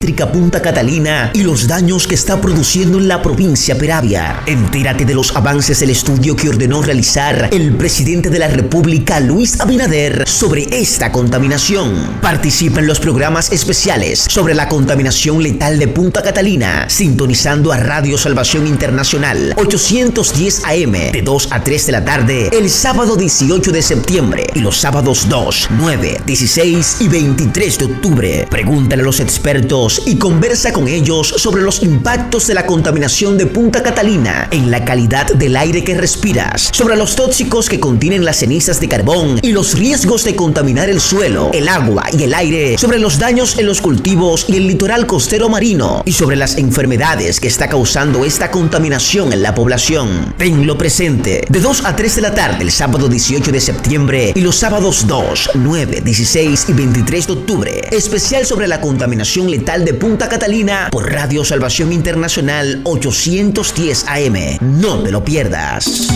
Eléctrica Punta Catalina y los daños que está produciendo en la provincia Peravia. Entérate de los avances del estudio que ordenó realizar el presidente de la República, Luis Abinader, sobre esta contaminación. Participa en los programas especiales sobre la contaminación letal de Punta Catalina, sintonizando a Radio Salvación Internacional 810 AM de 2 a 3 de la tarde el sábado 18 de septiembre y los sábados 2, 9, 16 y 23 de octubre. Pregúntale a los expertos y conversa con ellos sobre los impactos de la contaminación de Punta Catalina en la calidad del aire que respiras, sobre los tóxicos que contienen las cenizas de carbón y los riesgos de contaminar el suelo, el agua y el aire, sobre los daños en los cultivos y el litoral costero marino y sobre las enfermedades que está causando esta contaminación en la población. Tenlo presente de 2 a 3 de la tarde el sábado 18 de septiembre y los sábados 2, 9, 16 y 23 de octubre. Especial sobre la contaminación letal de Punta Catalina por Radio Salvación Internacional 810 AM. No te lo pierdas.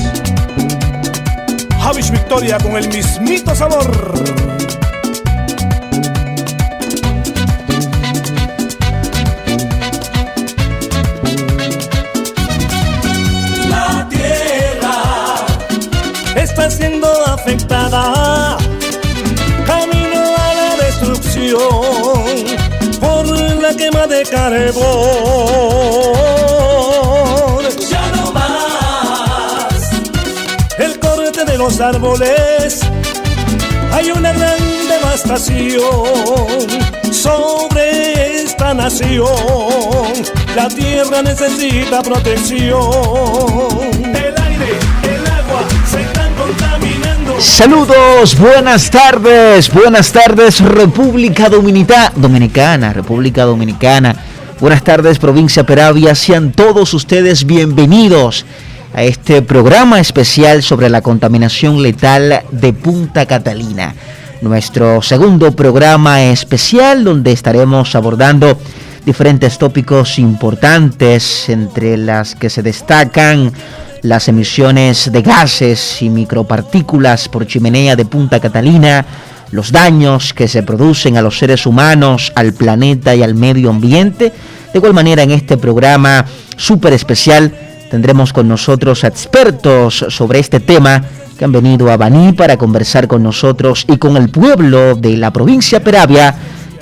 Javis Victoria con el mismito sabor. La tierra está siendo afectada, camino a la destrucción por la quema de carbón. Ya no más el corte de los árboles, hay una gran devastación sobre esta nación. La tierra necesita protección. El aire, el agua se están contaminando. Saludos, buenas tardes República Dominicana, República Dominicana. Buenas tardes provincia Peravia, sean todos ustedes bienvenidos a este programa especial sobre la contaminación letal de Punta Catalina. Nuestro segundo programa especial donde estaremos abordando diferentes tópicos importantes, entre las que se destacan las emisiones de gases y micropartículas por chimenea de Punta Catalina, los daños que se producen a los seres humanos, al planeta y al medio ambiente. De igual manera, en este programa súper especial tendremos con nosotros a expertos sobre este tema que han venido a Baní para conversar con nosotros y con el pueblo de la provincia Peravia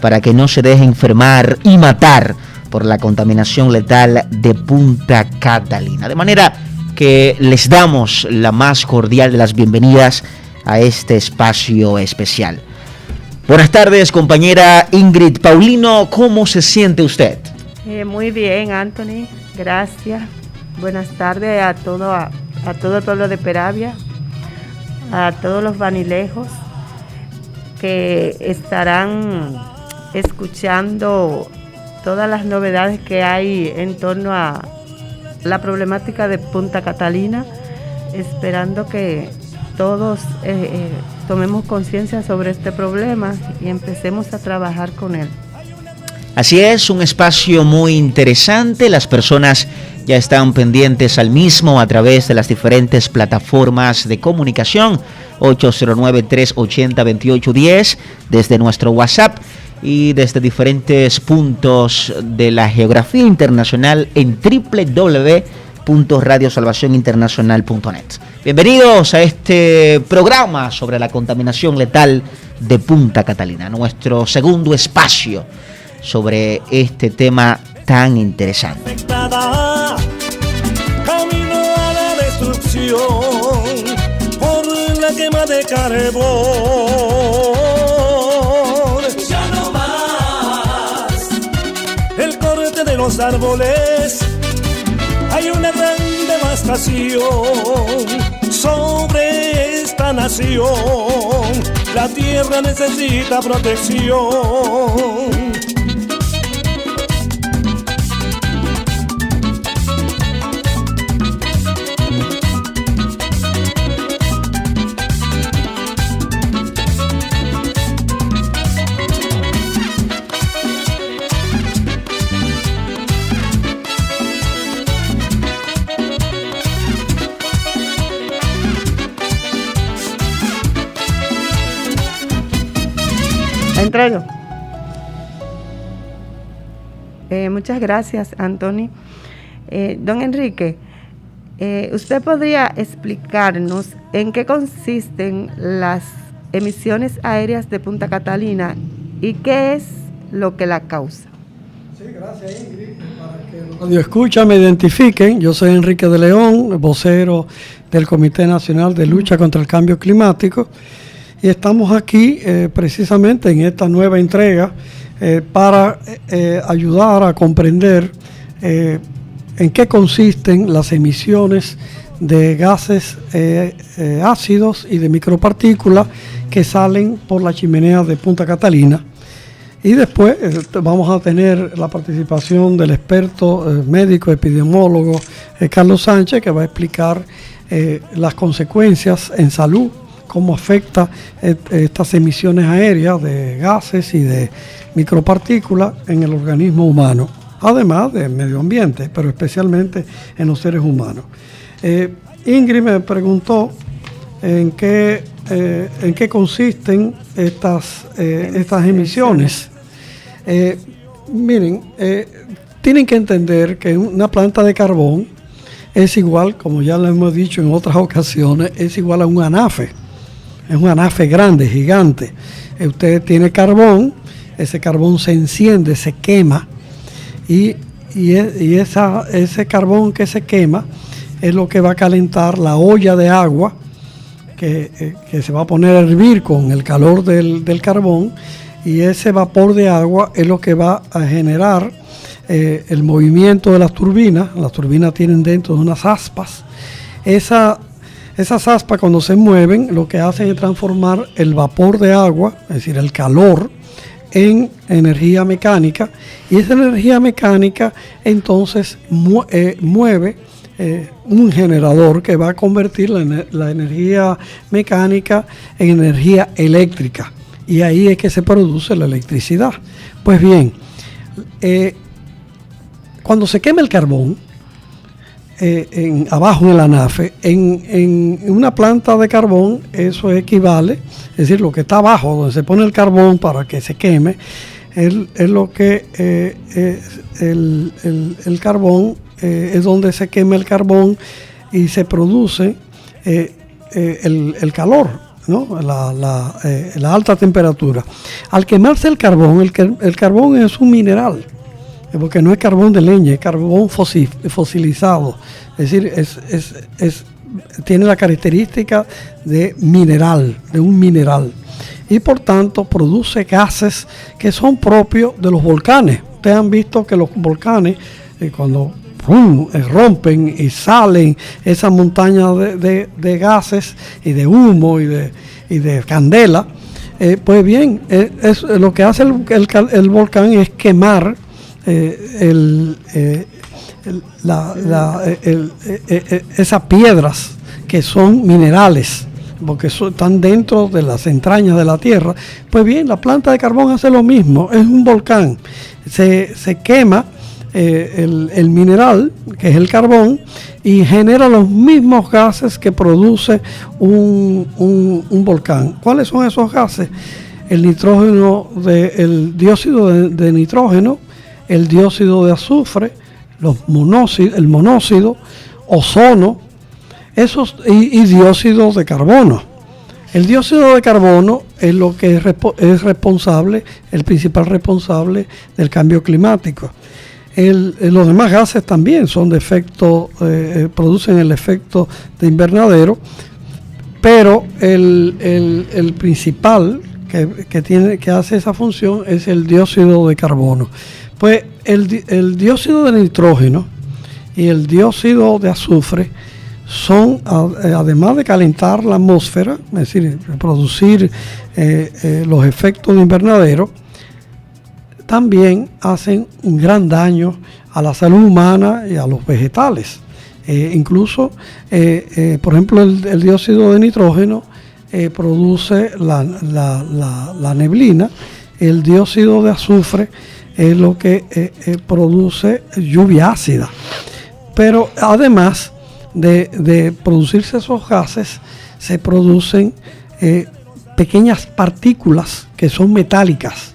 para que no se deje enfermar y matar por la contaminación letal de Punta Catalina. De manera que les damos la más cordial de las bienvenidas a este espacio especial. Buenas tardes, compañera Ingrid Paulino, ¿cómo se siente usted? Muy bien, Anthony, gracias. Buenas tardes a todo el pueblo de Peravia, a todos los vanilejos que estarán escuchando todas las novedades que hay en torno a la problemática de Punta Catalina, esperando que todos tomemos conciencia sobre este problema y empecemos a trabajar con él. Así es, un espacio muy interesante. Las personas ya están pendientes al mismo a través de las diferentes plataformas de comunicación, 809-380-2810, desde nuestro WhatsApp y desde diferentes puntos de la geografía internacional en www.radiosalvacioninternacional.net. Bienvenidos a este programa sobre la contaminación letal de Punta Catalina, nuestro segundo espacio sobre este tema tan interesante. Camino a la destrucción por la quema de carbón. Ya no más el corte de los árboles, hay una gran devastación sobre esta nación. La tierra necesita protección. Entra yo. Muchas gracias, Anthony. Don Enrique, ¿usted podría explicarnos en qué consisten las emisiones aéreas de Punta Catalina y qué es lo que la causa? Sí, gracias, Ingrid. Para que los radioescuchas me identifiquen, yo soy Enrique de León, vocero del Comité Nacional de Lucha contra el Cambio Climático, y estamos aquí precisamente en esta nueva entrega para ayudar a comprender en qué consisten las emisiones de gases ácidos y de micropartículas que salen por la chimenea de Punta Catalina. Y después vamos a tener la participación del experto médico epidemiólogo Carlos Sánchez, que va a explicar las consecuencias en salud, cómo afecta estas emisiones aéreas de gases y de micropartículas en el organismo humano, además del medio ambiente, pero especialmente en los seres humanos. Ingrid me preguntó en qué consisten estas emisiones. Miren, tienen que entender que una planta de carbón es igual, como ya lo hemos dicho en otras ocasiones, es igual a un anafe. Es un anafe grande, gigante. Usted tiene carbón, ese carbón se enciende, se quema, y ese carbón que se quema es lo que va a calentar la olla de agua que se va a poner a hervir con el calor del carbón, y ese vapor de agua es lo que va a generar el movimiento de las turbinas. Las turbinas tienen dentro de unas aspas. Esas aspas, cuando se mueven, lo que hacen es transformar el vapor de agua, es decir, el calor, en energía mecánica, y esa energía mecánica entonces mueve un generador que va a convertir la energía mecánica en energía eléctrica, y ahí es que se produce la electricidad. Pues bien, cuando se quema el carbón abajo en el anafe, en una planta de carbón, eso equivale, es decir, lo que está abajo donde se pone el carbón para que se queme, es lo que el carbón es donde se quema el carbón y se produce el calor, ¿no? La alta temperatura. Al quemarse el carbón, el carbón es un mineral, porque no es carbón de leña, es carbón fosilizado, es decir, tiene la característica de mineral, de un mineral, y por tanto produce gases que son propios de los volcanes. Ustedes han visto que los volcanes, cuando rompen y salen esas montañas de gases y de humo y de candela, pues bien, lo que hace el volcán es quemar esas piedras que son minerales, porque están dentro de las entrañas de la tierra. Pues bien, la planta de carbón hace lo mismo, es un volcán, se quema el mineral, que es el carbón, y genera los mismos gases que produce un volcán. ¿Cuáles son esos gases? El nitrógeno, el dióxido de nitrógeno, el dióxido de azufre, el monóxido, ozono, y dióxido de carbono. El dióxido de carbono es lo que es responsable, el principal responsable del cambio climático. Los demás gases también son de efecto, producen el efecto de invernadero, pero el principal que hace esa función es el dióxido de carbono. Pues el dióxido de nitrógeno y el dióxido de azufre son, además de calentar la atmósfera, es decir, producir los efectos de invernadero, también hacen un gran daño a la salud humana y a los vegetales. Incluso, por ejemplo, el dióxido de nitrógeno produce la neblina. El dióxido de azufre es lo que produce lluvia ácida. Pero además de producirse esos gases, se producen pequeñas partículas que son metálicas.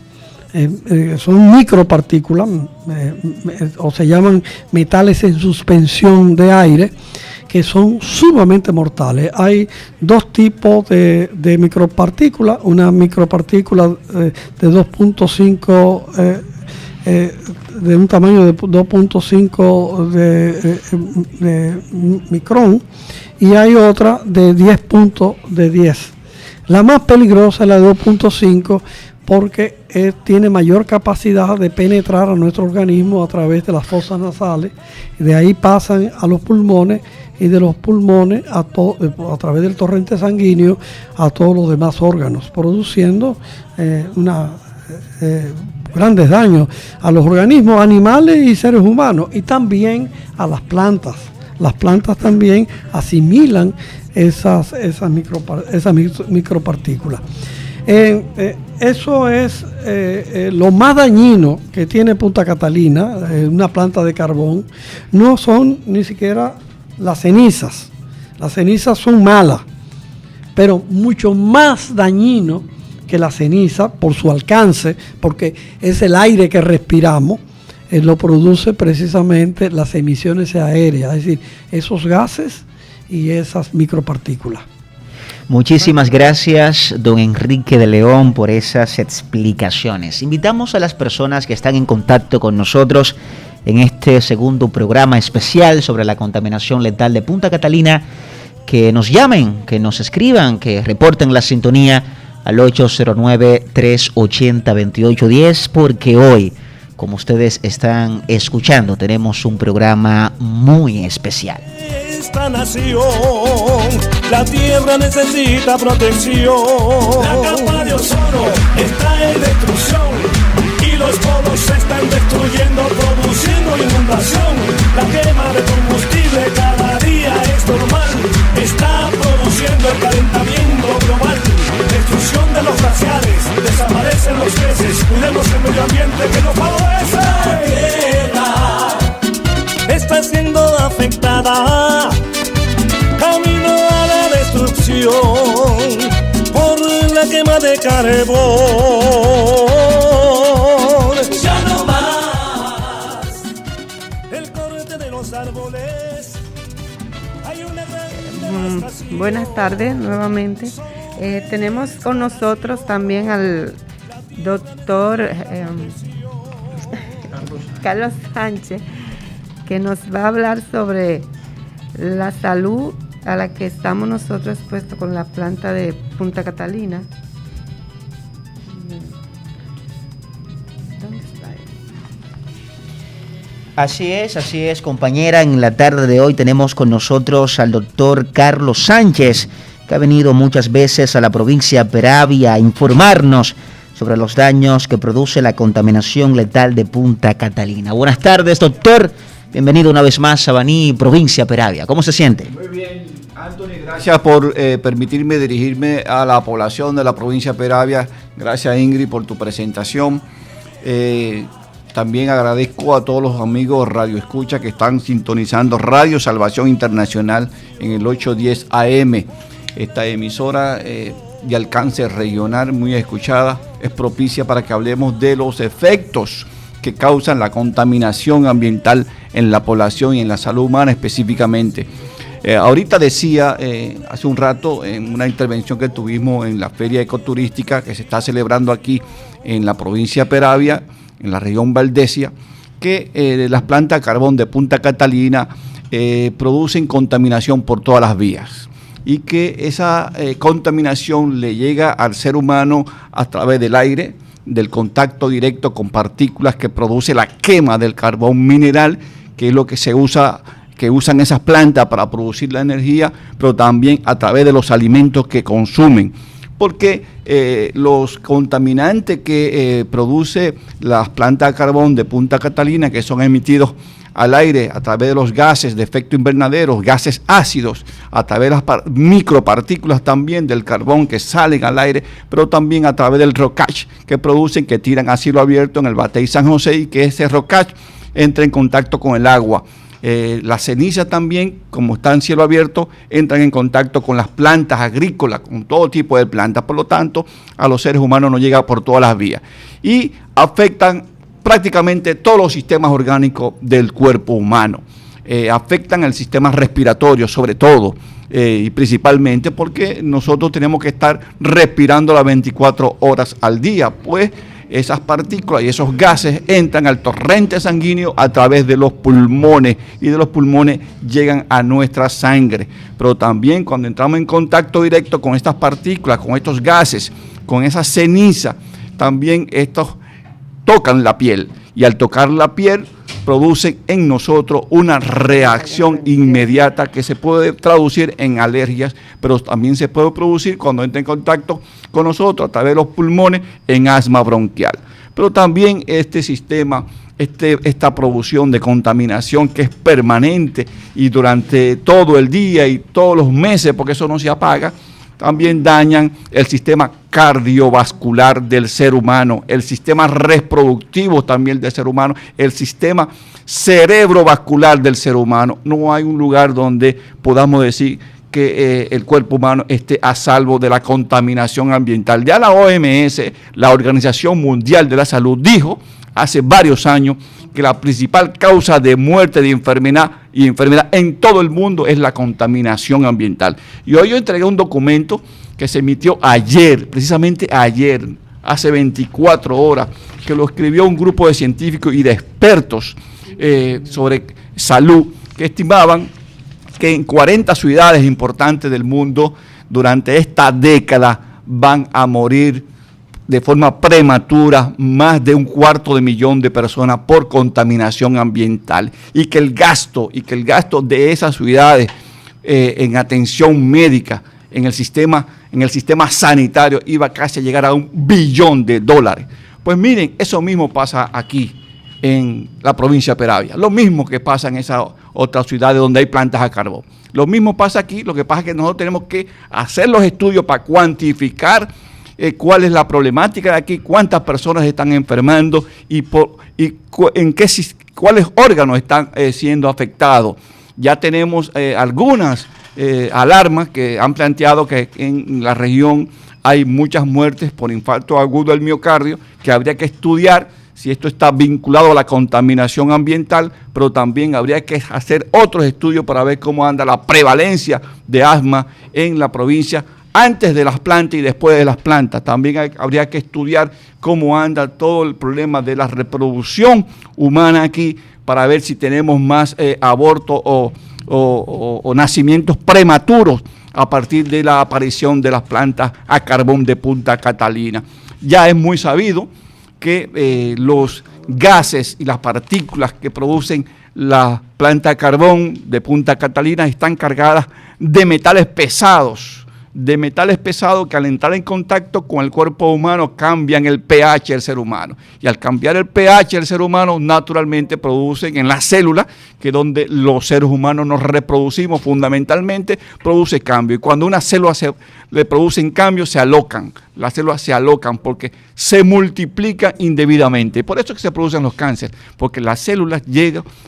son micropartículas, o se llaman metales en suspensión de aire, que son sumamente mortales. Hay dos tipos de micropartículas, una micropartícula de 2.5 de un tamaño de 2.5 de micrón, y hay otra de 10. La más peligrosa es la de 2.5 porque tiene mayor capacidad de penetrar a nuestro organismo a través de las fosas nasales, de ahí pasan a los pulmones, y de los pulmones a través del torrente sanguíneo a todos los demás órganos, produciendo grandes daños a los organismos animales y seres humanos, y también a las plantas. Las plantas también asimilan esas micropartículas. Eso es lo más dañino que tiene Punta Catalina, una planta de carbón. No son ni siquiera las cenizas. Las cenizas son malas, pero mucho más dañino que la ceniza por su alcance, porque es el aire que respiramos, lo produce precisamente las emisiones aéreas, es decir, esos gases y esas micropartículas. Muchísimas gracias, don Enrique de León, por esas explicaciones. Invitamos a las personas que están en contacto con nosotros en este segundo programa especial sobre la contaminación letal de Punta Catalina, que nos llamen, que nos escriban, que reporten la sintonía al 809-380-2810, porque hoy, como ustedes están escuchando, tenemos un programa muy especial. Esta nación, la tierra necesita protección. La capa de ozono está en destrucción y los polos se están destruyendo, produciendo inundación. La quema de combustible cada día es normal, está produciendo el calentamiento global. Destrucción de los glaciares, desaparecen los peces, cuidemos el medio ambiente que nos favorece. La tierra está siendo afectada, camino a la destrucción por la quema de carbón. Ya no más el corte de los árboles. Hay una gran devastación. Buenas tardes nuevamente. Tenemos con nosotros también al doctor Carlos Sánchez, que nos va a hablar sobre la salud a la que estamos nosotros expuestos con la planta de Punta Catalina. ¿Dónde está él? Así es, compañera. En la tarde de hoy tenemos con nosotros al doctor Carlos Sánchez, que ha venido muchas veces a la provincia de Peravia a informarnos sobre los daños que produce la contaminación letal de Punta Catalina. Buenas tardes, doctor. Bienvenido una vez más a Baní, provincia de Peravia. ¿Cómo se siente? Muy bien, Anthony. Gracias por permitirme dirigirme a la población de la provincia de Peravia. Gracias, Ingrid, por tu presentación. También agradezco a todos los amigos Radio Escucha que están sintonizando Radio Salvación Internacional en el 810 AM. Esta emisora de alcance regional, muy escuchada, es propicia para que hablemos de los efectos que causan la contaminación ambiental en la población y en la salud humana específicamente. Ahorita decía, hace un rato, en una intervención que tuvimos en la Feria Ecoturística que se está celebrando aquí en la provincia de Peravia, en la región Valdesia, que las plantas de carbón de Punta Catalina producen contaminación por todas las vías, y que esa contaminación le llega al ser humano a través del aire, del contacto directo con partículas que produce la quema del carbón mineral, que es lo que se usa, que usan esas plantas para producir la energía, pero también a través de los alimentos que consumen. Porque los contaminantes que produce las plantas de carbón de Punta Catalina, que son emitidos al aire a través de los gases de efecto invernadero, gases ácidos, a través de las micropartículas también del carbón que salen al aire, pero también a través del rocage que producen, que tiran a cielo abierto en el Batey San José, y que ese rocage entra en contacto con el agua. Las cenizas también, como está en cielo abierto, entran en contacto con las plantas agrícolas, con todo tipo de plantas, por lo tanto, a los seres humanos no llega por todas las vías. Y afectan prácticamente todos los sistemas orgánicos del cuerpo humano. Afectan el sistema respiratorio, sobre todo, y principalmente porque nosotros tenemos que estar respirando las 24 horas al día, pues esas partículas y esos gases entran al torrente sanguíneo a través de los pulmones y de los pulmones llegan a nuestra sangre. Pero también cuando entramos en contacto directo con estas partículas, con estos gases, con esa ceniza, también estos tocan la piel y al tocar la piel producen en nosotros una reacción inmediata que se puede traducir en alergias, pero también se puede producir cuando entra en contacto con nosotros a través de los pulmones en asma bronquial. Pero también este sistema, esta producción de contaminación que es permanente y durante todo el día y todos los meses, porque eso no se apaga, también dañan el sistema cardiovascular del ser humano, el sistema reproductivo también del ser humano, el sistema cerebrovascular del ser humano. No hay un lugar donde podamos decir que el cuerpo humano esté a salvo de la contaminación ambiental. Ya la OMS, la Organización Mundial de la Salud, dijo hace varios años que la principal causa de muerte de enfermedad en todo el mundo es la contaminación ambiental. Y hoy yo entregué un documento que se emitió ayer, precisamente ayer, hace 24 horas, que lo escribió un grupo de científicos y de expertos sobre salud, que estimaban que en 40 ciudades importantes del mundo durante esta década van a morir de forma prematura más de 250,000 de personas por contaminación ambiental y que el gasto de esas ciudades en atención médica en el sistema sanitario iba casi a llegar a $1 billón. Pues miren, eso mismo pasa aquí en la provincia de Peravia, lo mismo que pasa en esas otras ciudades donde hay plantas a carbón. Lo mismo pasa aquí, lo que pasa es que nosotros tenemos que hacer los estudios para cuantificar cuál es la problemática de aquí, cuántas personas están enfermando cuáles órganos están siendo afectados. Ya tenemos algunas alarmas que han planteado que en la región hay muchas muertes por infarto agudo del miocardio, que habría que estudiar si esto está vinculado a la contaminación ambiental, pero también habría que hacer otros estudios para ver cómo anda la prevalencia de asma en la provincia antes de las plantas y después de las plantas. También habría que estudiar cómo anda todo el problema de la reproducción humana aquí para ver si tenemos más abortos o nacimientos prematuros a partir de la aparición de las plantas a carbón de Punta Catalina. Ya es muy sabido que los gases y las partículas que producen la planta de carbón de Punta Catalina están cargadas de metales pesados que al entrar en contacto con el cuerpo humano cambian el pH del ser humano. Y al cambiar el pH del ser humano, naturalmente producen en las células, que es donde los seres humanos nos reproducimos fundamentalmente, produce cambio. Y cuando una célula le producen cambio, se alocan. Las células se alocan porque se multiplican indebidamente. Por eso es que se producen los cánceres, porque las células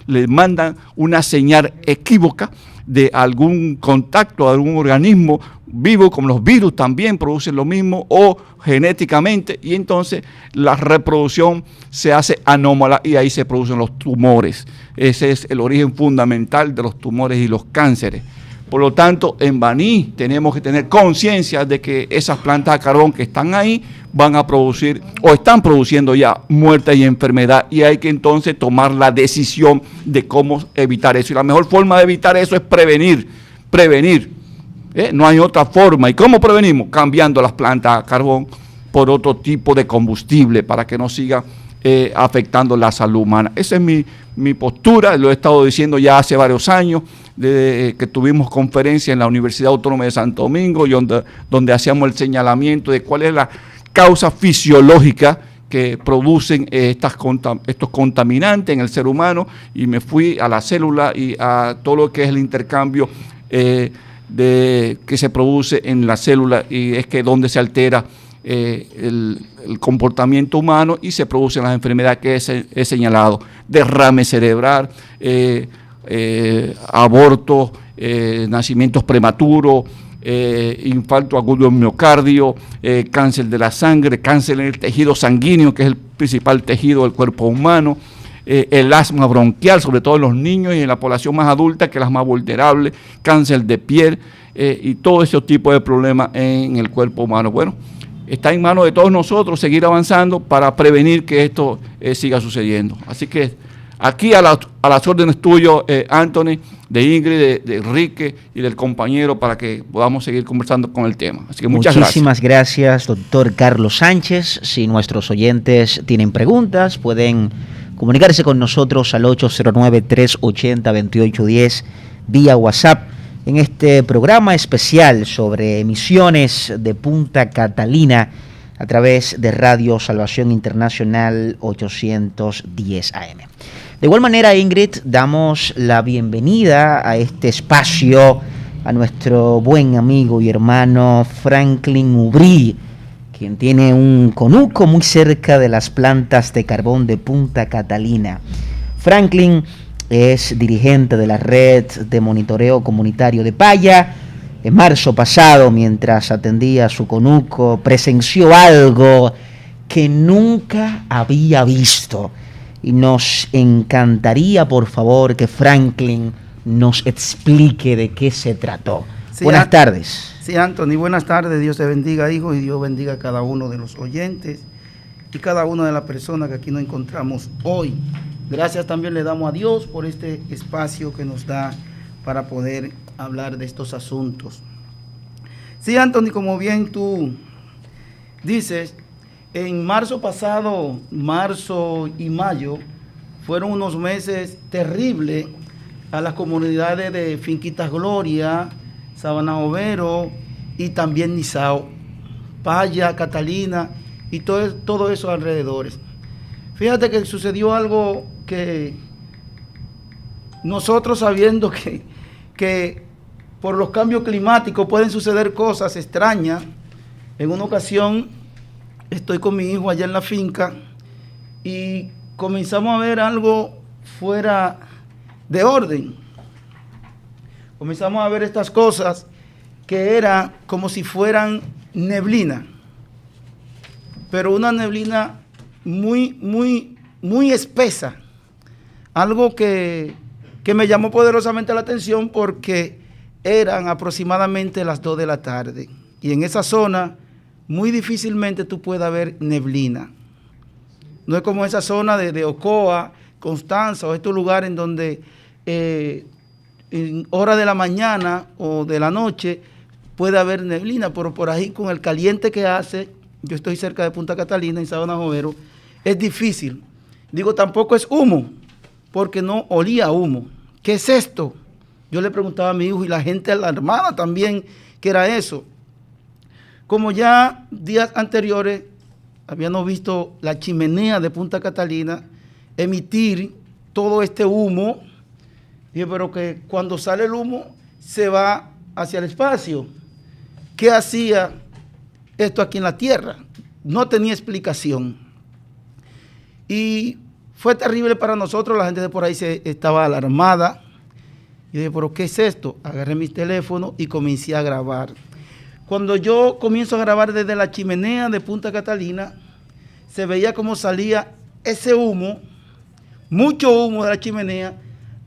les mandan una señal equívoca de algún contacto, de algún organismo vivo, como los virus también producen lo mismo, o genéticamente, y entonces la reproducción se hace anómala y ahí se producen los tumores. Ese es el origen fundamental de los tumores y los cánceres. Por lo tanto, en Baní tenemos que tener conciencia de que esas plantas de carbón que están ahí van a producir o están produciendo ya muerte y enfermedad, y hay que entonces tomar la decisión de cómo evitar eso. Y la mejor forma de evitar eso es prevenir. No hay otra forma. ¿Y cómo prevenimos? Cambiando las plantas a carbón por otro tipo de combustible para que no siga afectando la salud humana. Esa es mi postura, lo he estado diciendo ya hace varios años, desde que tuvimos conferencia en la Universidad Autónoma de Santo Domingo, y donde hacíamos el señalamiento de cuál es la causa fisiológica que producen estos contaminantes en el ser humano, y me fui a la célula y a todo lo que es el intercambio que se produce en la célula, y es que donde se altera el comportamiento humano y se producen las enfermedades que he señalado: derrame cerebral, abortos, nacimientos prematuros, infarto agudo del miocardio, cáncer de la sangre, cáncer en el tejido sanguíneo, que es el principal tejido del cuerpo humano, el asma bronquial, sobre todo en los niños y en la población más adulta, que es la más vulnerable, cáncer de piel y todo ese tipo de problemas en el cuerpo humano. Bueno, está en manos de todos nosotros seguir avanzando para prevenir que esto siga sucediendo. Así que aquí a las órdenes tuyas, Anthony, de Ingrid, de Enrique y del compañero, para que podamos seguir conversando con el tema. Así que muchísimas gracias, doctor Carlos Sánchez. Si nuestros oyentes tienen preguntas, pueden comunicarse con nosotros al 809-380-2810 vía WhatsApp en este programa especial sobre emisiones de Punta Catalina a través de Radio Salvación Internacional 810 AM. De igual manera, Ingrid, damos la bienvenida a este espacio a nuestro buen amigo y hermano Franklin Ubrí, quien tiene un conuco muy cerca de las plantas de carbón de Punta Catalina. Franklin es dirigente de la red de monitoreo comunitario de Paya. En marzo pasado, mientras atendía a su conuco, presenció algo que nunca había visto. Y nos encantaría, por favor, que Franklin nos explique de qué se trató. Sí, buenas tardes. Sí, Anthony, buenas tardes. Dios te bendiga, hijo, y Dios bendiga a cada uno de los oyentes y cada una de las personas que aquí nos encontramos hoy. Gracias también le damos a Dios por este espacio que nos da para poder hablar de estos asuntos. Sí, Anthony, como bien tú dices, en marzo pasado, marzo y mayo, fueron unos meses terribles a las comunidades de Finquitas Gloria, Sabana Overo y también Nizao, Paya, Catalina y todo eso alrededores. Fíjate que sucedió algo que nosotros, sabiendo que por los cambios climáticos pueden suceder cosas extrañas, en una ocasión estoy con mi hijo allá en la finca y comenzamos a ver algo fuera de orden. Comenzamos a ver estas cosas que eran como si fueran neblina, pero una neblina muy espesa. Algo que me llamó poderosamente la atención porque eran aproximadamente las 2 de la tarde. Y en esa zona muy difícilmente tú puedas ver neblina. No es como esa zona de Ocoa, Constanza o estos lugares en donde en hora de la mañana o de la noche puede haber neblina, pero por ahí con el caliente que hace, yo estoy cerca de Punta Catalina, en Sabana Overo, es difícil. Digo, tampoco es humo, porque no olía a humo. ¿Qué es esto? Yo le preguntaba a mi hijo y la gente alarmada también, ¿qué era eso? Como ya días anteriores habíamos visto la chimenea de Punta Catalina emitir todo este humo, dije, pero que cuando sale el humo se va hacia el espacio. ¿Qué hacía esto aquí en la Tierra? No tenía explicación. Y fue terrible para nosotros, la gente de por ahí estaba alarmada. Y dije, pero ¿qué es esto? Agarré mi teléfono y comencé a grabar. Cuando yo comienzo a grabar desde la chimenea de Punta Catalina, se veía cómo salía ese humo, mucho humo de la chimenea,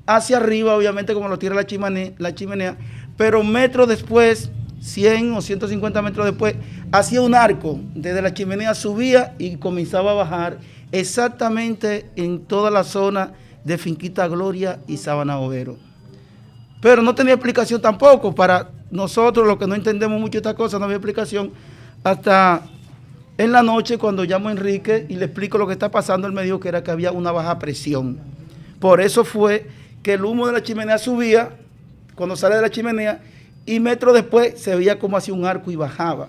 hacia arriba, obviamente como lo tira la chimenea, pero metros después, 100 o 150 metros después, hacía un arco, desde la chimenea subía y comenzaba a bajar exactamente en toda la zona de Finquita Gloria y Sabana Overo. Pero no tenía explicación tampoco. Para nosotros, los que no entendemos mucho esta cosa, no había explicación hasta en la noche cuando llamo a Enrique y le explico lo que está pasando. Él me dijo que era que había una baja presión. Por eso fue que el humo de la chimenea subía cuando sale de la chimenea y metros después se veía como hacía un arco y bajaba.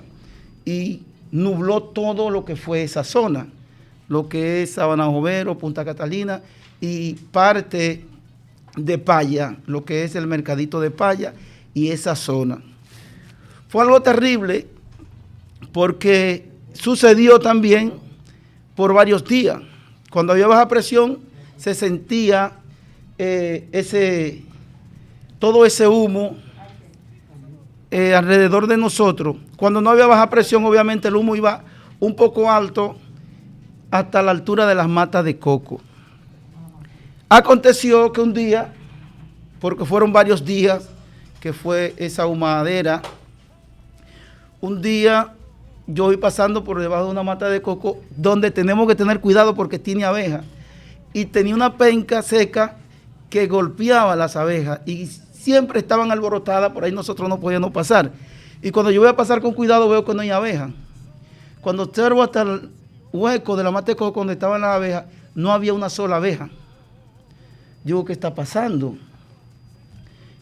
Y nubló todo lo que fue esa zona, lo que es Sabana Overo, Punta Catalina y parte de Paya, lo que es el mercadito de Paya y esa zona. Fue algo terrible porque sucedió también por varios días. Cuando había baja presión se sentía todo ese humo alrededor de nosotros. Cuando no había baja presión, obviamente el humo iba un poco alto hasta la altura de las matas de coco. Aconteció que un día, porque fueron varios días que fue esa humadera, un día yo voy pasando por debajo de una mata de coco donde tenemos que tener cuidado porque tiene abejas, y tenía una penca seca que golpeaba las abejas y siempre estaban alborotadas, por ahí nosotros no podíamos pasar. Y cuando yo voy a pasar con cuidado veo que no hay abejas. Cuando observo hasta el hueco de la mata de coco donde estaban las abejas, no había una sola abeja. Yo digo, ¿qué está pasando?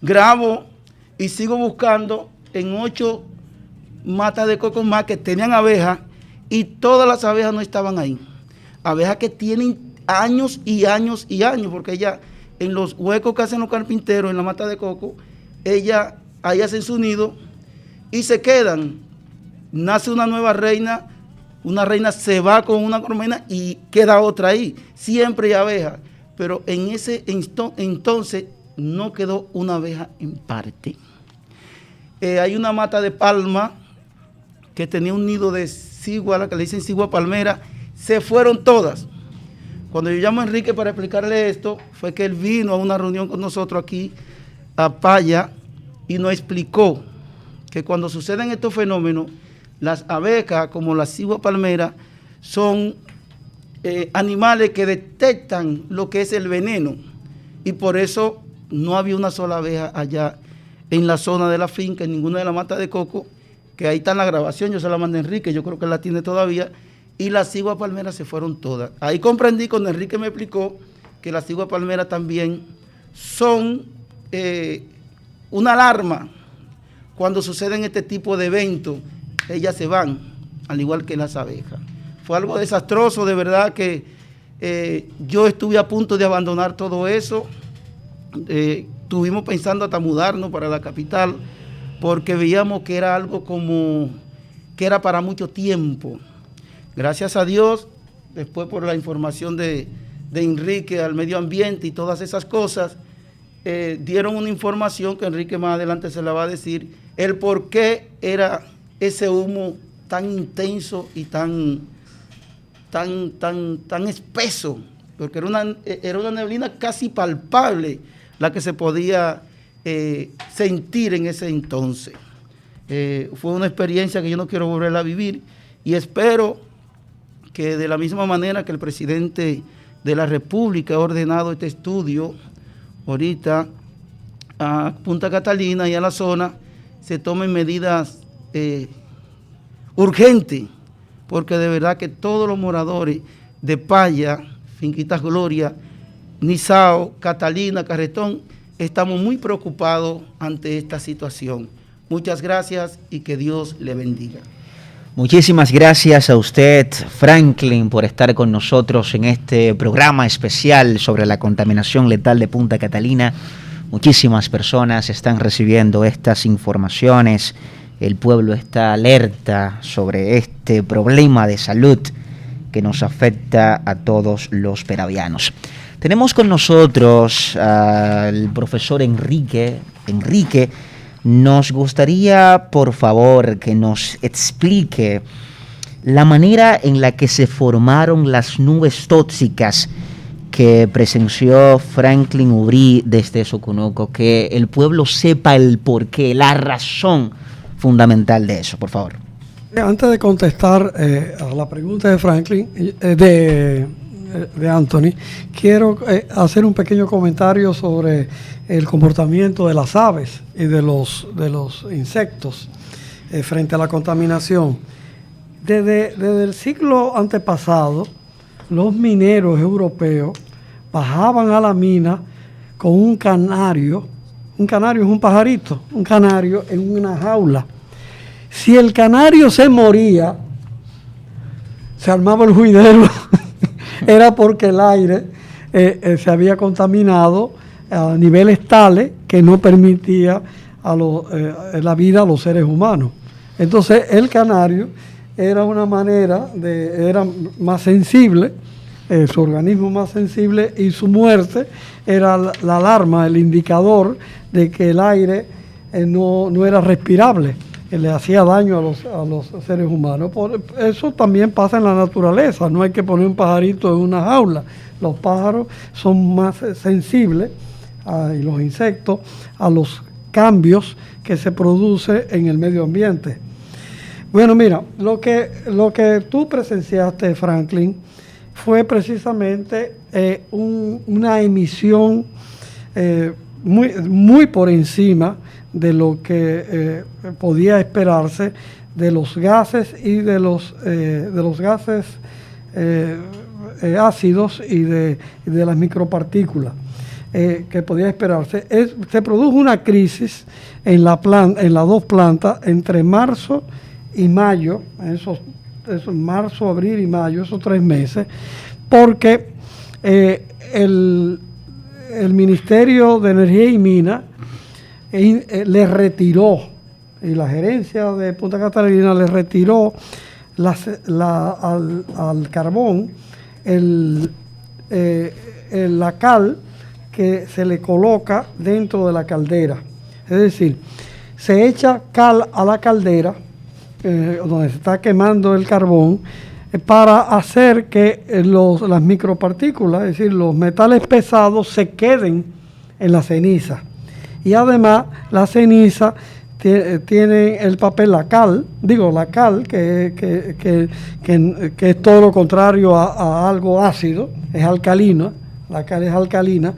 Grabo y sigo buscando en 8 matas de coco más que tenían abejas, y todas las abejas no estaban ahí. Abejas que tienen años y años y años, porque ella, en los huecos que hacen los carpinteros en la mata de coco, ahí hacen su nido y se quedan. Nace una nueva reina, una reina se va con una colmena y queda otra ahí. Siempre hay abejas, pero en ese entonces no quedó una abeja en parte. Hay una mata de palma que tenía un nido de cigua, la que le dicen cigua palmera, se fueron todas. Cuando yo llamo a Enrique para explicarle esto, fue que él vino a una reunión con nosotros aquí a Paya y nos explicó que cuando suceden estos fenómenos, las abejas, como la cigua palmera, son animales que detectan lo que es el veneno, y por eso no había una sola abeja allá en la zona de la finca, en ninguna de las matas de coco, que ahí está en la grabación, yo se la mandé a Enrique, yo creo que la tiene todavía, y las cigua palmeras se fueron todas. Ahí comprendí cuando Enrique me explicó que las cigua palmeras también son una alarma. Cuando suceden este tipo de eventos, ellas se van, al igual que las abejas. Fue algo desastroso, de verdad que yo estuve a punto de abandonar todo eso. Estuvimos pensando hasta mudarnos para la capital, porque veíamos que era algo como que era para mucho tiempo. Gracias a Dios, después por la información de Enrique al medio ambiente y todas esas cosas, dieron una información que Enrique más adelante se la va a decir, el por qué era ese humo tan intenso y tan espeso, porque era una neblina casi palpable la que se podía sentir en ese entonces. Fue una experiencia que yo no quiero volver a vivir, y espero que de la misma manera que el presidente de la República ha ordenado este estudio ahorita a Punta Catalina y a la zona, se tomen medidas urgentes, porque de verdad que todos los moradores de Paya, Finquitas Gloria, Nizao, Catalina, Carretón, estamos muy preocupados ante esta situación. Muchas gracias y que Dios le bendiga. Muchísimas gracias a usted, Franklin, por estar con nosotros en este programa especial sobre la contaminación letal de Punta Catalina. Muchísimas personas están recibiendo estas informaciones. El pueblo está alerta sobre este problema de salud que nos afecta a todos los peravianos. Tenemos con nosotros al profesor Enrique. Enrique, nos gustaría, por favor, que nos explique la manera en la que se formaron las nubes tóxicas que presenció Franklin Ubrí desde Soconuco, que el pueblo sepa el porqué, la razón fundamental de eso, por favor. Antes de contestar a la pregunta de Franklin, de Anthony, quiero hacer un pequeño comentario sobre el comportamiento de las aves y de los insectos frente a la contaminación. Desde el siglo antepasado, los mineros europeos bajaban a la mina con un canario. Un canario es un pajarito, un canario en una jaula. Si el canario se moría, se armaba el juidero. Era porque el aire se había contaminado a niveles tales que no permitía la vida a los seres humanos. Entonces el canario era una manera era más sensible su organismo más sensible, y su muerte era la alarma, el indicador de que el aire no era respirable, que le hacía daño a los seres humanos. Por eso también pasa en la naturaleza, no hay que poner un pajarito en una jaula. Los pájaros son más sensibles, y los insectos, a los cambios que se producen en el medio ambiente. Bueno, mira, lo que tú presenciaste, Franklin, fue precisamente una emisión muy por encima de lo que podía esperarse de los gases y de los gases ácidos y de las micropartículas que podía esperarse. Se produjo una crisis en las dos plantas entre marzo y mayo, marzo, abril y mayo, esos 3 meses, porque el Ministerio de Energía y Minas le retiró, y la gerencia de Punta Catalina le retiró al carbón la cal que se le coloca dentro de la caldera. Es decir, se echa cal a la caldera, donde se está quemando el carbón, para hacer que las micropartículas, es decir, los metales pesados, se queden en la ceniza. Y además la ceniza tiene el papel, la cal, que es todo lo contrario a algo ácido, es alcalino, la cal es alcalina,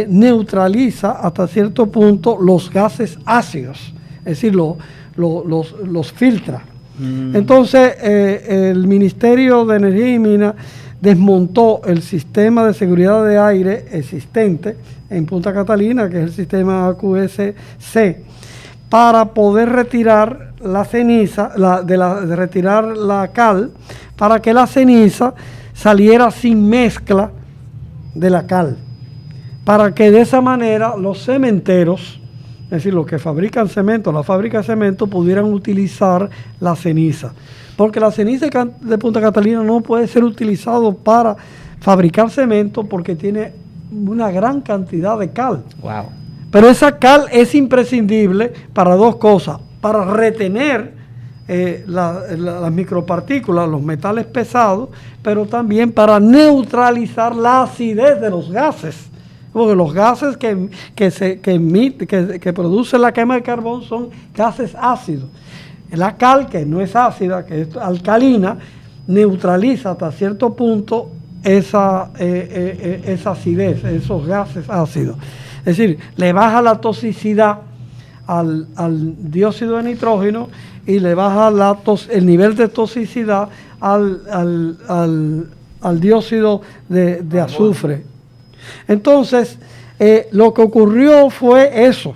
neutraliza hasta cierto punto los gases ácidos, es decir, los filtra. Entonces, el Ministerio de Energía y Minas desmontó el sistema de seguridad de aire existente en Punta Catalina, que es el sistema AQSC, para poder retirar la ceniza, retirar la cal, para que la ceniza saliera sin mezcla de la cal, para que de esa manera los cementeros, es decir, los que fabrican cemento, la fábrica de cemento, pudieran utilizar la ceniza. Porque la ceniza de Punta Catalina no puede ser utilizado para fabricar cemento porque tiene una gran cantidad de cal. Wow. Pero esa cal es imprescindible para 2 cosas: para retener las micropartículas, los metales pesados, pero también para neutralizar la acidez de los gases. Porque los gases que produce la quema de carbón son gases ácidos. La cal, que no es ácida, que es alcalina, neutraliza hasta cierto punto esa acidez, esos gases ácidos. Es decir, le baja la toxicidad al dióxido de nitrógeno y le baja el nivel de toxicidad al dióxido de azufre. Entonces, lo que ocurrió fue eso,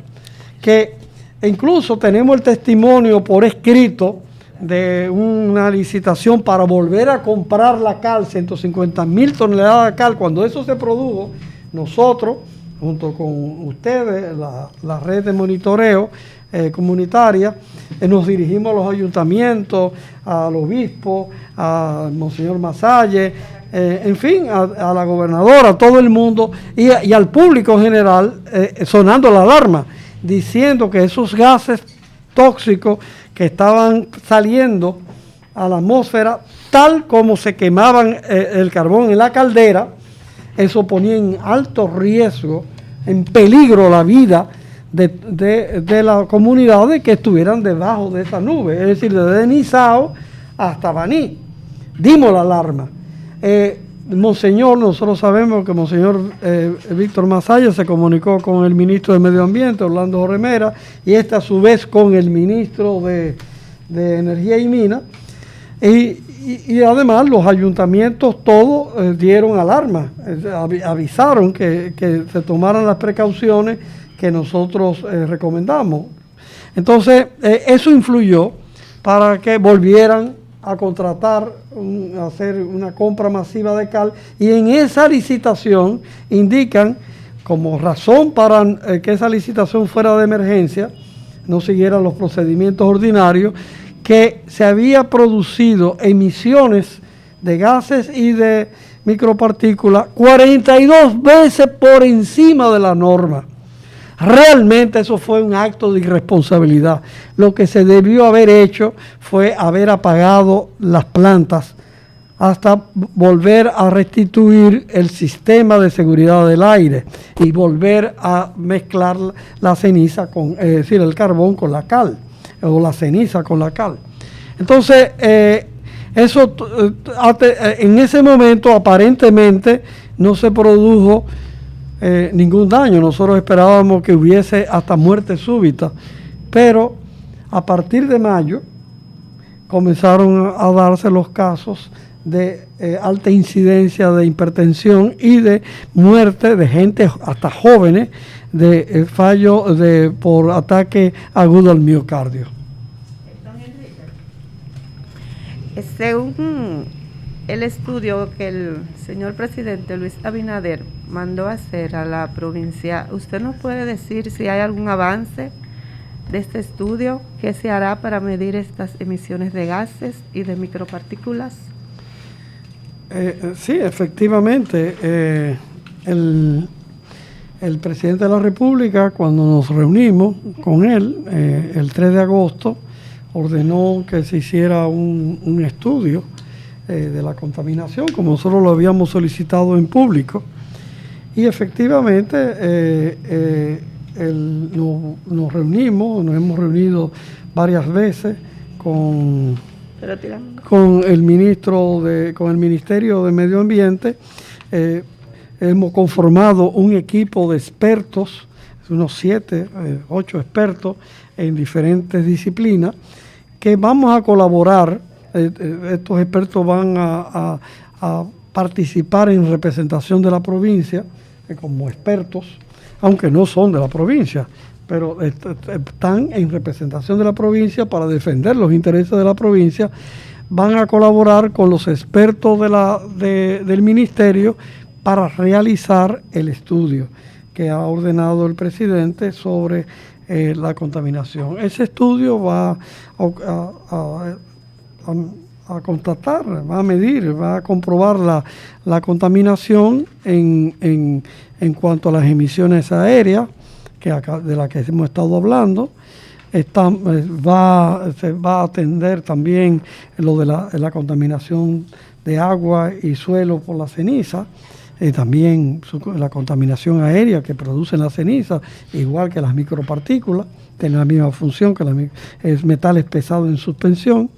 que incluso tenemos el testimonio por escrito de una licitación para volver a comprar la cal, 150,000 toneladas de cal. Cuando eso se produjo, nosotros, junto con ustedes, la red de monitoreo comunitaria, nos dirigimos a los ayuntamientos, al obispo, a Monseñor Masalle, en fin, a la gobernadora, a todo el mundo y al público en general, sonando la alarma, diciendo que esos gases tóxicos que estaban saliendo a la atmósfera, tal como se quemaban el carbón en la caldera, eso ponía en alto riesgo, en peligro la vida de la comunidad de que estuvieran debajo de esa nube, es decir, desde Nizao hasta Baní. Dimos la alarma. Monseñor, nosotros sabemos que Monseñor Víctor Masaya se comunicó con el ministro de Medio Ambiente, Orlando Remera, y a su vez con el ministro de Energía y Minas, y además los ayuntamientos todos dieron alarma, avisaron que se tomaran las precauciones que nosotros recomendamos. Entonces, eso influyó para que volvieran a contratar, a hacer una compra masiva de cal, y en esa licitación indican, como razón para que esa licitación fuera de emergencia, no siguiera los procedimientos ordinarios, que se había producido emisiones de gases y de micropartículas 42 veces por encima de la norma. Realmente eso fue un acto de irresponsabilidad. Lo que se debió haber hecho fue haber apagado las plantas hasta volver a restituir el sistema de seguridad del aire y volver a mezclar la ceniza con, es decir, el carbón con la cal, o la ceniza con la cal. Entonces, eso en ese momento aparentemente no se produjo ningún daño. Nosotros esperábamos que hubiese hasta muerte súbita, pero a partir de mayo comenzaron a darse los casos de alta incidencia de hipertensión y de muerte de gente hasta jóvenes de fallo por ataque agudo al miocardio. Según el estudio que el señor presidente Luis Abinader mandó hacer a la provincia, ¿usted nos puede decir si hay algún avance de este estudio? ¿Qué se hará para medir estas emisiones de gases y de micropartículas? Sí, efectivamente. El presidente de la República, cuando nos reunimos con él el 3 de agosto, ordenó que se hiciera un estudio de la contaminación, como nosotros lo habíamos solicitado en público. Y efectivamente nos reunimos, nos hemos reunido varias veces con el Ministerio de Medio Ambiente. Hemos conformado un equipo de expertos, unos 7, 8 expertos en diferentes disciplinas, que vamos a colaborar. Estos expertos van a participar en representación de la provincia como expertos, aunque no son de la provincia, pero están en representación de la provincia para defender los intereses de la provincia. Van a colaborar con los expertos del ministerio para realizar el estudio que ha ordenado el presidente sobre la contaminación. Ese estudio va a constatar, va a medir, va a comprobar la contaminación en cuanto a las emisiones aéreas, de las que hemos estado hablando. Se va a atender también lo de la contaminación de agua y suelo por la ceniza, también la contaminación aérea que producen la ceniza, igual que las micropartículas, tienen la misma función que metales pesados en suspensión.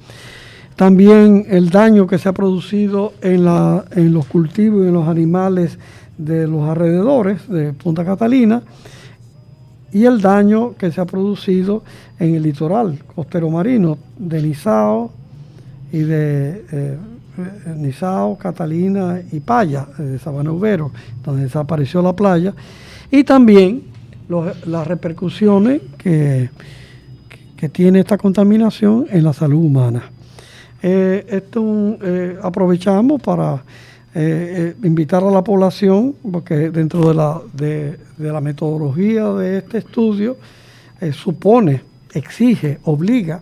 También el daño que se ha producido en los cultivos y en los animales de los alrededores de Punta Catalina, y el daño que se ha producido en el litoral costero marino de Nizao y de Nizao, Catalina y Paya, de Sabana Ubero, donde desapareció la playa, y también las repercusiones que tiene esta contaminación en la salud humana. Aprovechamos para invitar a la población, porque dentro de la metodología de este estudio exige, obliga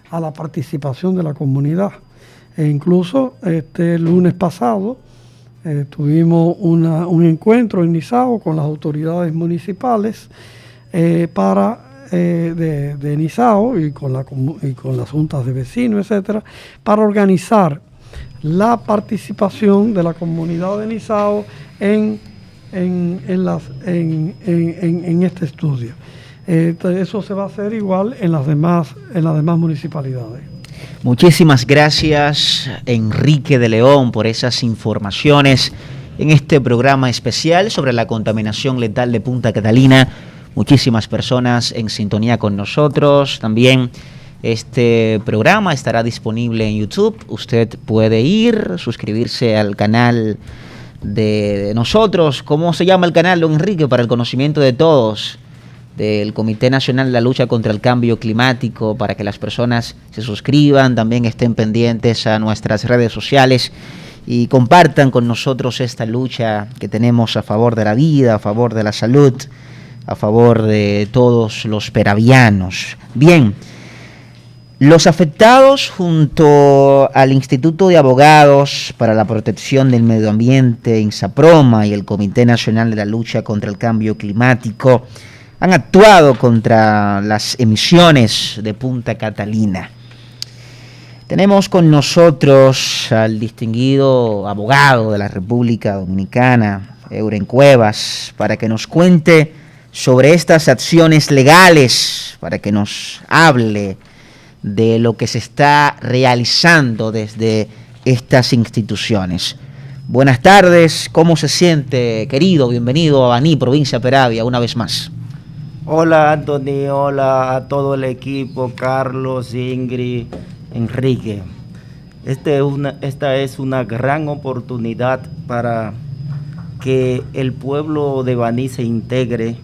a la participación de la comunidad. Incluso este lunes pasado tuvimos un encuentro en Nizao con las autoridades municipales de Nizao y con las juntas de vecinos, etcétera, para organizar la participación de la comunidad de Nizao en este estudio. Eso se va a hacer igual en las demás municipalidades. Muchísimas gracias, Enrique de León, por esas informaciones en este programa especial sobre la contaminación letal de Punta Catalina. Muchísimas personas en sintonía con nosotros. También este programa estará disponible en YouTube. Usted puede suscribirse al canal de nosotros. ¿Cómo se llama el canal, don Enrique, para el conocimiento de todos? Del Comité Nacional de la Lucha contra el Cambio Climático, para que las personas se suscriban, también estén pendientes a nuestras redes sociales y compartan con nosotros esta lucha que tenemos a favor de la vida, a favor de la salud, a favor de todos los peravianos. Bien, Los afectados, junto al Instituto de Abogados para la Protección del Medio Ambiente, INSAPROMA, y el Comité Nacional de la Lucha contra el Cambio Climático, han actuado contra las emisiones de Punta Catalina. Tenemos con nosotros al distinguido abogado de la República Dominicana, Euren Cuevas, para que nos cuente sobre estas acciones legales, para que nos hable de lo que se está realizando desde estas instituciones. Buenas tardes, ¿cómo se siente, querido? Bienvenido a Baní, provincia de Peravia, una vez más. Hola, Anthony, hola a todo el equipo, Carlos, Ingrid, Enrique. Esta es una gran oportunidad para que el pueblo de Baní se integre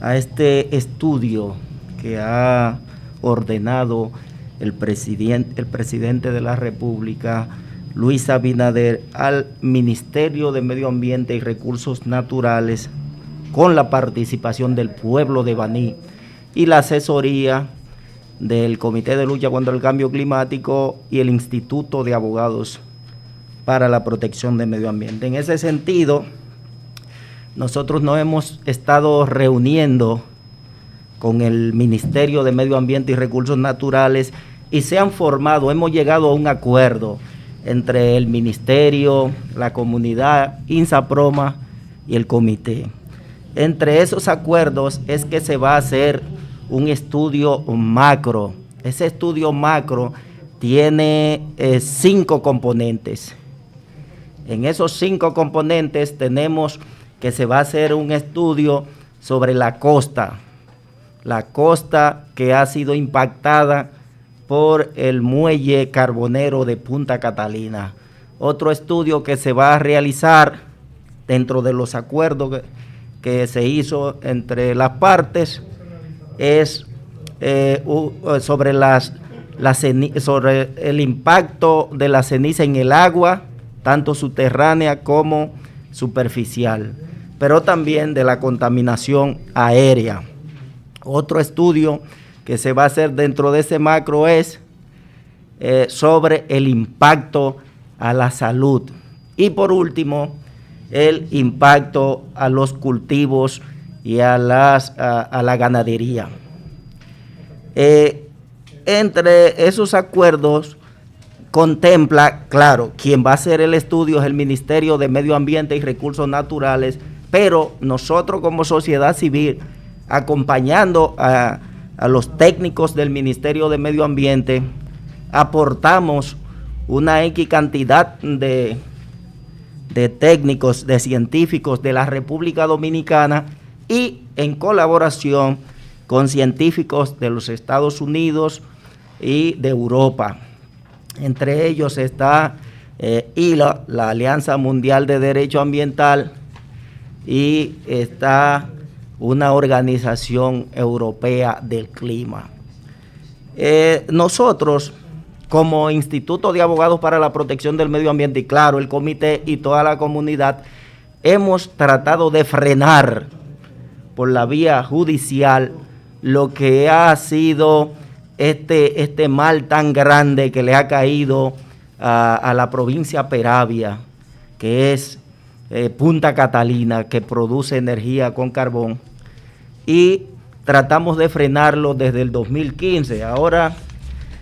a este estudio que ha ordenado el presidente de la República, Luis Abinader, al Ministerio de Medio Ambiente y Recursos Naturales, con la participación del pueblo de Baní y la asesoría del Comité de Lucha contra el Cambio Climático y el Instituto de Abogados para la Protección del Medio Ambiente. En ese sentido, nosotros nos hemos estado reuniendo con el Ministerio de Medio Ambiente y Recursos Naturales y hemos llegado a un acuerdo entre el Ministerio, la comunidad, INSAPROMA y el comité. Entre esos acuerdos es que se va a hacer un estudio macro. Ese estudio macro tiene 5 componentes. En esos 5 componentes tenemos que se va a hacer un estudio sobre la costa que ha sido impactada por el muelle carbonero de Punta Catalina. Otro estudio que se va a realizar dentro de los acuerdos que se hizo entre las partes es sobre el impacto de la ceniza en el agua, tanto subterránea como superficial, pero también de la contaminación aérea. Otro estudio que se va a hacer dentro de ese macro es sobre el impacto a la salud. Y por último, el impacto a los cultivos y a la ganadería. Entre esos acuerdos contempla, claro, quien va a hacer el estudio es el Ministerio de Medio Ambiente y Recursos Naturales, pero nosotros como sociedad civil, acompañando a los técnicos del Ministerio de Medio Ambiente, aportamos una X cantidad de técnicos, de científicos de la República Dominicana y en colaboración con científicos de los Estados Unidos y de Europa. Entre ellos está ILA, la Alianza Mundial de Derecho Ambiental, y está una organización europea del clima. Nosotros, como Instituto de Abogados para la Protección del Medio Ambiente, y claro, el comité y toda la comunidad, hemos tratado de frenar por la vía judicial lo que ha sido este mal tan grande que le ha caído a la provincia Peravia, que es Punta Catalina, que produce energía con carbón, y tratamos de frenarlo desde el 2015. Ahora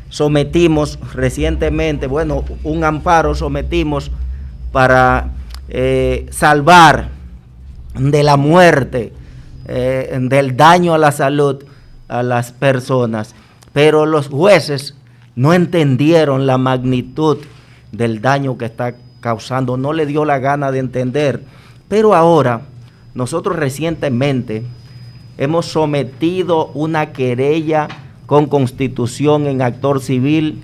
sometimos recientemente, un amparo sometimos para salvar de la muerte, del daño a la salud a las personas, pero los jueces no entendieron la magnitud del daño que está causando, no le dio la gana de entender. Pero ahora, nosotros recientemente hemos sometido una querella con constitución en actor civil,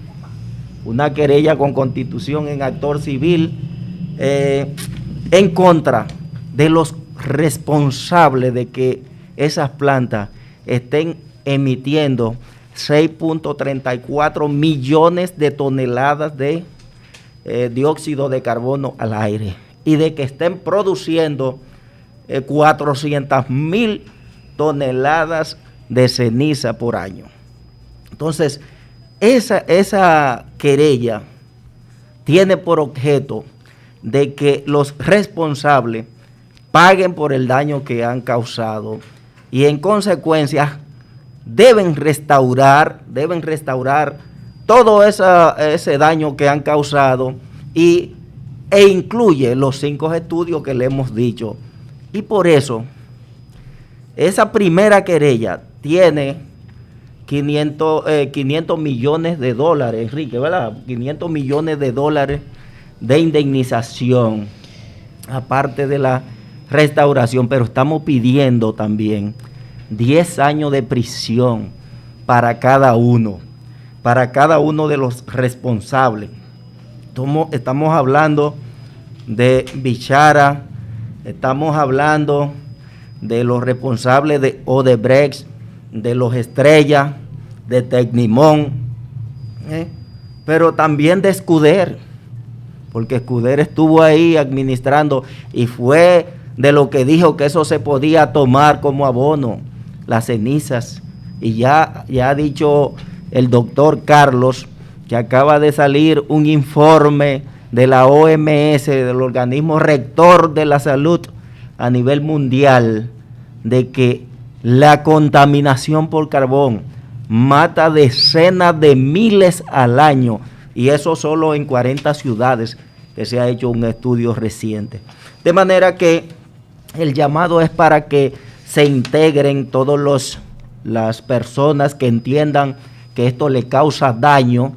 en contra de los responsables de que esas plantas estén emitiendo 6.34 millones de toneladas de dióxido de carbono al aire, y de que estén produciendo 400,000 toneladas de ceniza por año. Entonces, esa querella tiene por objeto de que los responsables paguen por el daño que han causado y en consecuencia deben restaurar todo ese daño que han causado e incluye los 5 estudios que le hemos dicho. Y por eso, esa primera querella tiene 500 millones de dólares, Enrique, ¿verdad? 500 millones de dólares de indemnización, aparte de la restauración, pero estamos pidiendo también 10 años de prisión para cada uno de los responsables. Estamos hablando de Bichara, estamos hablando de los responsables de Odebrecht, de los Estrella, de Tecnimón, pero también de Escuder, porque Escuder estuvo ahí administrando y fue de lo que dijo que eso se podía tomar como abono, las cenizas, y ya ha dicho el doctor Carlos que acaba de salir un informe de la OMS, del organismo rector de la salud a nivel mundial, de que la contaminación por carbón mata decenas de miles al año, y eso solo en 40 ciudades, que se ha hecho un estudio reciente. De manera que el llamado es para que se integren todas las personas que entiendan que esto le causa daño,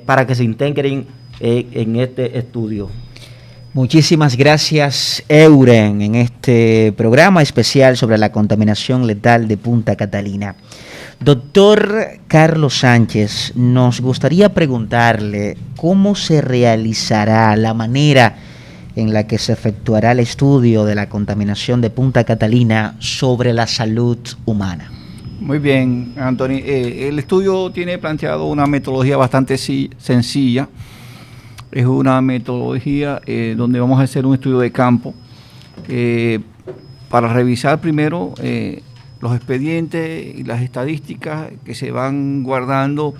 para que se integren en este estudio. Muchísimas gracias, Euren, en este programa especial sobre la contaminación letal de Punta Catalina. Doctor Carlos Sánchez, nos gustaría preguntarle cómo se realizará, la manera en la que se efectuará el estudio de la contaminación de Punta Catalina sobre la salud humana. Muy bien, Anthony. El estudio tiene planteado una metodología bastante sencilla. Es una metodología donde vamos a hacer un estudio de campo para revisar primero los expedientes y las estadísticas que se van guardando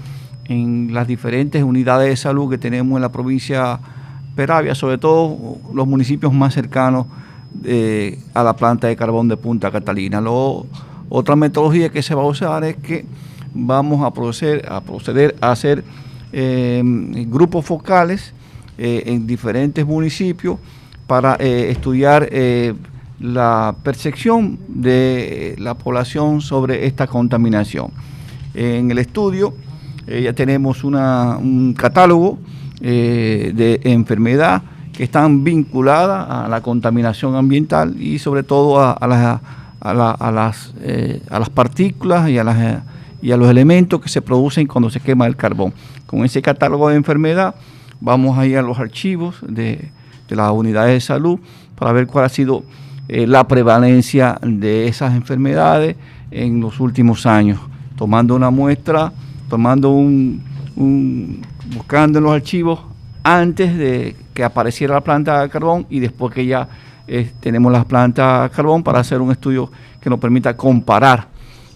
en las diferentes unidades de salud que tenemos en la provincia Peravia, sobre todo los municipios más cercanos a la planta de carbón de Punta Catalina. Otra metodología que se va a usar es que vamos a proceder a hacer grupos focales en diferentes municipios para estudiar la percepción de la población sobre esta contaminación. En el estudio ya tenemos un catálogo de enfermedad que están vinculadas a la contaminación ambiental y sobre todo a las partículas y a los elementos que se producen cuando se quema el carbón. Con ese catálogo de enfermedad vamos a ir a los archivos de las unidades de salud para ver cuál ha sido la prevalencia de esas enfermedades en los últimos años, tomando una muestra, buscando en los archivos antes de que apareciera la planta de carbón y después que ya tenemos las plantas de carbón, para hacer un estudio que nos permita comparar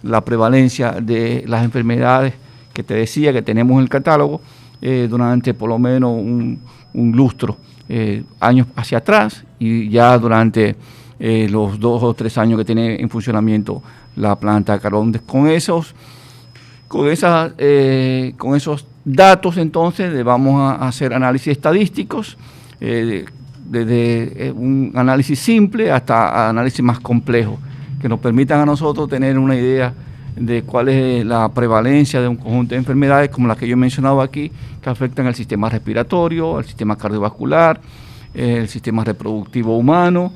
la prevalencia de las enfermedades que te decía que tenemos en el catálogo durante por lo menos un lustro, años hacia atrás, y ya durante los 2 o 3 años que tiene en funcionamiento la planta de carbón. Con esos datos, entonces, vamos a hacer análisis estadísticos, desde un análisis simple hasta análisis más complejo, que nos permitan a nosotros tener una idea de cuál es la prevalencia de un conjunto de enfermedades como las que yo he mencionado aquí, que afectan al sistema respiratorio, al sistema cardiovascular, el sistema reproductivo humano,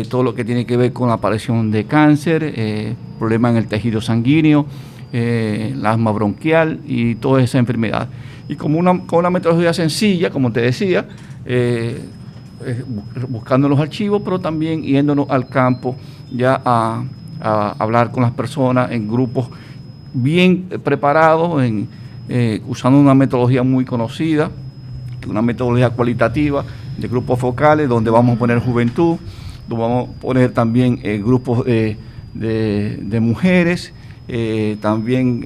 todo lo que tiene que ver con la aparición de cáncer, problemas en el tejido sanguíneo, la asma bronquial y todas esas enfermedades. Y con una metodología sencilla, como te decía, buscando los archivos, pero también yéndonos al campo ya a hablar con las personas en grupos bien preparados, usando una metodología muy conocida, una metodología cualitativa de grupos focales, donde vamos a poner juventud, donde vamos a poner también grupos de mujeres, también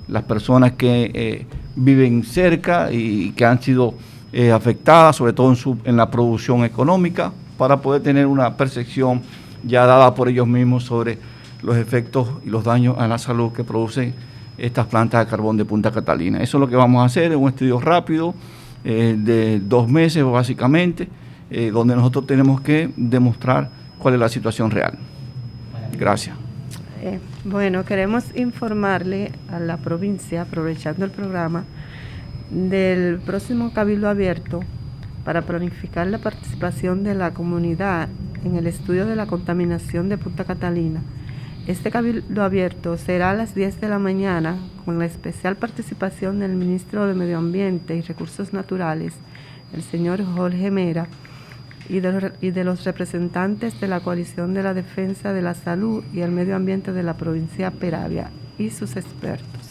las personas que viven cerca y que han sido afectadas, sobre todo en la producción económica, para poder tener una percepción ya dada por ellos mismos sobre los efectos y los daños a la salud que producen estas plantas de carbón de Punta Catalina. Eso es lo que vamos a hacer, es un estudio rápido de 2 meses básicamente, donde nosotros tenemos que demostrar cuál es la situación real. Gracias. Bueno, queremos informarle a la provincia, aprovechando el programa, del próximo Cabildo Abierto para planificar la participación de la comunidad en el estudio de la contaminación de Punta Catalina. Este Cabildo Abierto será a las 10 de la mañana con la especial participación del Ministro de Medio Ambiente y Recursos Naturales, el señor Jorge Mera, y de los representantes de la Coalición de la Defensa de la Salud y el Medio Ambiente de la provincia de Peravia y sus expertos.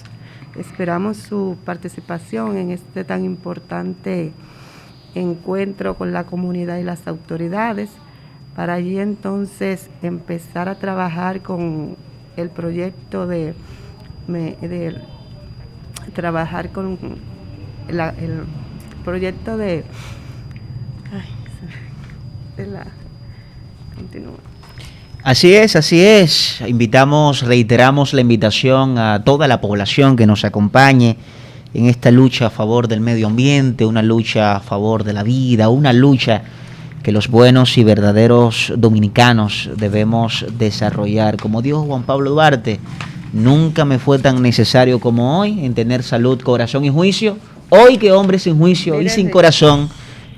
Esperamos su participación en este tan importante encuentro con la comunidad y las autoridades, para allí entonces empezar a trabajar con el proyecto el proyecto de continúa. Así es. Reiteramos la invitación a toda la población que nos acompañe en esta lucha a favor del medio ambiente, una lucha a favor de la vida, una lucha que los buenos y verdaderos dominicanos debemos desarrollar. Como dijo Juan Pablo Duarte, nunca me fue tan necesario como hoy en tener salud, corazón y juicio. Hoy que hombre sin juicio y sin corazón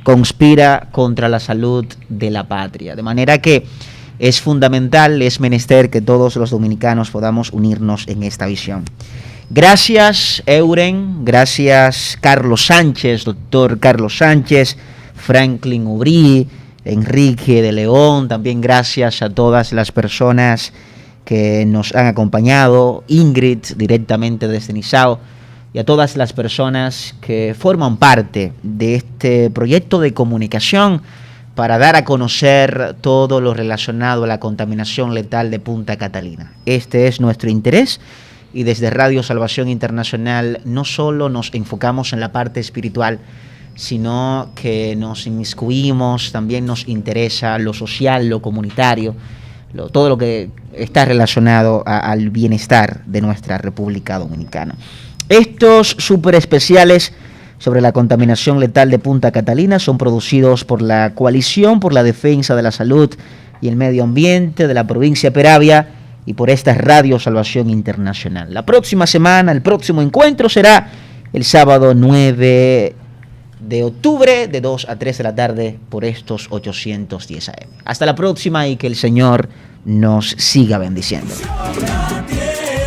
conspira contra la salud de la patria. De manera que es fundamental, es menester que todos los dominicanos podamos unirnos en esta visión. Gracias, Euren, gracias, Carlos Sánchez, doctor Carlos Sánchez, Franklin Ubrí, Enrique de León, también gracias a todas las personas que nos han acompañado, Ingrid directamente desde Nizao, y a todas las personas que forman parte de este proyecto de comunicación para dar a conocer todo lo relacionado a la contaminación letal de Punta Catalina. Este es nuestro interés y desde Radio Salvación Internacional no solo nos enfocamos en la parte espiritual, sino que nos inmiscuimos, también nos interesa lo social, lo comunitario, todo lo que está relacionado al bienestar de nuestra República Dominicana. Estos súper especiales sobre la contaminación letal de Punta Catalina son producidos por la Coalición por la Defensa de la Salud y el Medio Ambiente de la provincia de Peravia y por esta Radio Salvación Internacional. La próxima semana, el próximo encuentro será el sábado 9 de octubre de 2 a 3 de la tarde por estos 810 AM. Hasta la próxima y que el Señor nos siga bendiciendo.